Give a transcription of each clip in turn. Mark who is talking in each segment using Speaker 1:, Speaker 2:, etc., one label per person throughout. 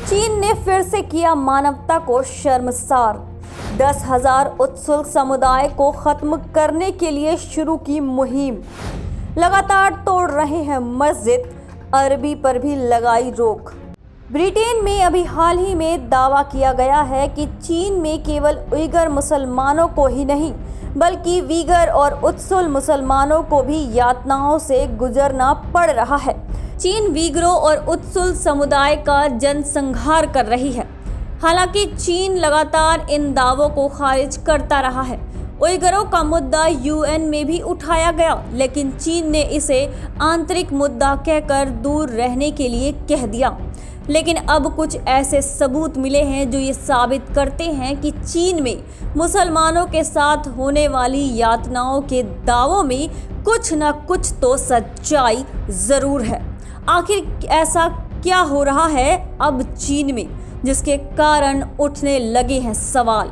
Speaker 1: चीन ने फिर से किया मानवता को शर्मसार। 10,000 उत्सुक समुदाय को खत्म करने के लिए शुरू की मुहिम। लगातार तोड़ रहे हैं मस्जिद, अरबी पर भी लगाई रोक। ब्रिटेन में अभी हाल ही में दावा किया गया है कि चीन में केवल उइगर मुसलमानों को ही नहीं बल्कि वीगर और उत्सुल मुसलमानों को भी यातनाओं से गुजरना पड़ रहा है। चीन वीगरों और उत्सुल समुदाय का जनसंहार कर रही है। हालांकि चीन लगातार इन दावों को खारिज करता रहा है। उइगरों का मुद्दा यूएन में भी उठाया गया, लेकिन चीन ने इसे आंतरिक मुद्दा कहकर दूर रहने के लिए कह दिया। लेकिन अब कुछ ऐसे सबूत मिले हैं जो ये साबित करते हैं कि चीन में मुसलमानों के साथ होने वाली यातनाओं के दावों में कुछ न कुछ तो सच्चाई जरूर है। आखिर ऐसा क्या हो रहा है अब चीन में, जिसके कारण उठने लगे हैं सवाल।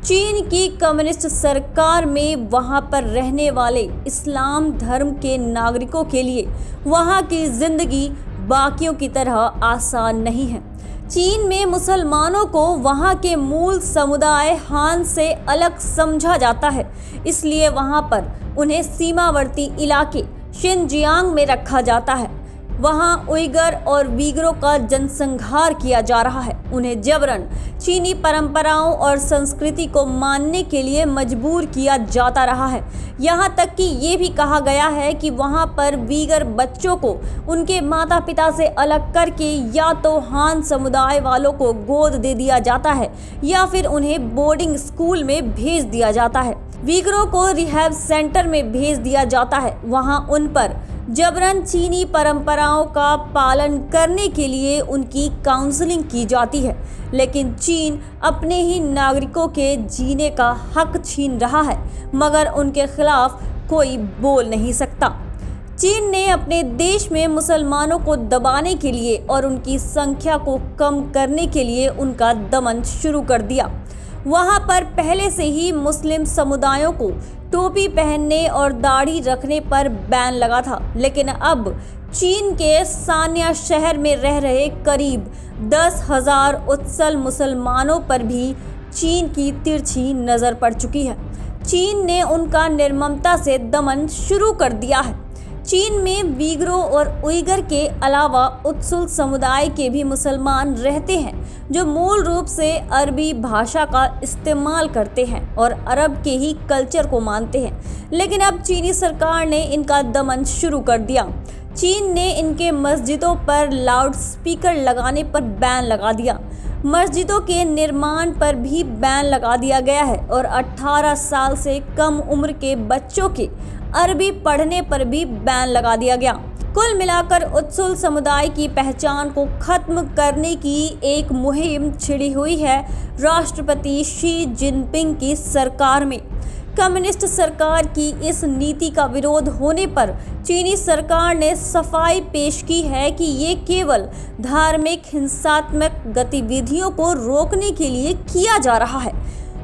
Speaker 1: चीन की कम्युनिस्ट सरकार में वहां पर रहने वाले इस्लाम धर्म के नागरिकों के लिए वहां की जिंदगी बाकियों की तरह आसान नहीं है। चीन में मुसलमानों को वहां के मूल समुदाय हान से अलग समझा जाता है, इसलिए वहां पर उन्हें सीमावर्ती इलाके शिनजियांग में रखा जाता है। वहां उइगर और वीगरों का जनसंहार किया जा रहा है। उन्हें जबरन चीनी परंपराओं और संस्कृति को मानने के लिए मजबूर किया जाता रहा है। यहाँ तक कि ये भी कहा गया है कि वहाँ पर वीगर बच्चों को उनके माता पिता से अलग करके या तो हान समुदाय वालों को गोद दे दिया जाता है या फिर उन्हें बोर्डिंग स्कूल में भेज दिया जाता है। वीगरों को रिहैब सेंटर में भेज दिया जाता है। वहाँ उन पर जबरन चीनी परंपराओं का पालन करने के लिए उनकी काउंसलिंग की जाती है। लेकिन चीन अपने ही नागरिकों के जीने का हक छीन रहा है, मगर उनके खिलाफ कोई बोल नहीं सकता। चीन ने अपने देश में मुसलमानों को दबाने के लिए और उनकी संख्या को कम करने के लिए उनका दमन शुरू कर दिया। वहां पर पहले से ही मुस्लिम समुदायों को टोपी पहनने और दाढ़ी रखने पर बैन लगा था, लेकिन अब चीन के सान्या शहर में रह रहे करीब 10,000 उत्सल मुसलमानों पर भी चीन की तिरछी नज़र पड़ चुकी है। चीन ने उनका निर्ममता से दमन शुरू कर दिया है। चीन में वीगरों और उइगर के अलावा उत्सुल समुदाय के भी मुसलमान रहते हैं जो मूल रूप से अरबी भाषा का इस्तेमाल करते हैं और अरब के ही कल्चर को मानते हैं। लेकिन अब चीनी सरकार ने इनका दमन शुरू कर दिया। चीन ने इनके मस्जिदों पर लाउड स्पीकर लगाने पर बैन लगा दिया। मस्जिदों के निर्माण पर भी बैन लगा दिया गया है और 18 साल से कम उम्र के बच्चों के अरबी पढ़ने पर भी बैन लगा दिया गया। कुल मिलाकर उत्सुल समुदाय की पहचान को खत्म करने की एक मुहिम छिड़ी हुई है राष्ट्रपति शी जिनपिंग की सरकार में। कम्युनिस्ट सरकार की इस नीति का विरोध होने पर चीनी सरकार ने सफाई पेश की है कि ये केवल धार्मिक हिंसात्मक गतिविधियों को रोकने के लिए किया जा रहा है,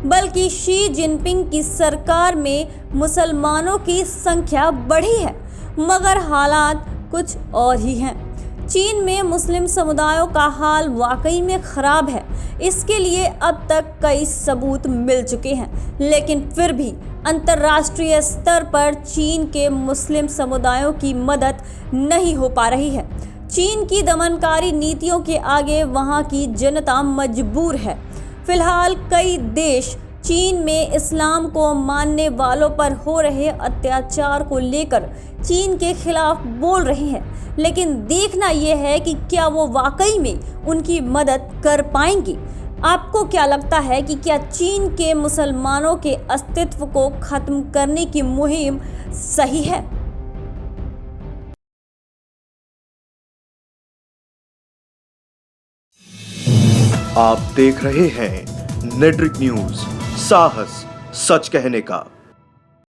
Speaker 1: बल्कि शी जिनपिंग की सरकार में मुसलमानों की संख्या बढ़ी है, मगर हालात कुछ और ही हैं। चीन में मुस्लिम समुदायों का हाल वाकई में खराब है। इसके लिए अब तक कई सबूत मिल चुके हैं, लेकिन फिर भी अंतर्राष्ट्रीय स्तर पर चीन के मुस्लिम समुदायों की मदद नहीं हो पा रही है। चीन की दमनकारी नीतियों के आगे वहां की जनता मजबूर है। फिलहाल कई देश चीन में इस्लाम को मानने वालों पर हो रहे अत्याचार को लेकर चीन के खिलाफ बोल रहे हैं, लेकिन देखना यह है कि क्या वो वाकई में उनकी मदद कर पाएंगे। आपको क्या लगता है कि क्या चीन के मुसलमानों के अस्तित्व को खत्म करने की मुहिम सही है?
Speaker 2: आप देख रहे हैं नेटरिक न्यूज, साहस सच कहने का।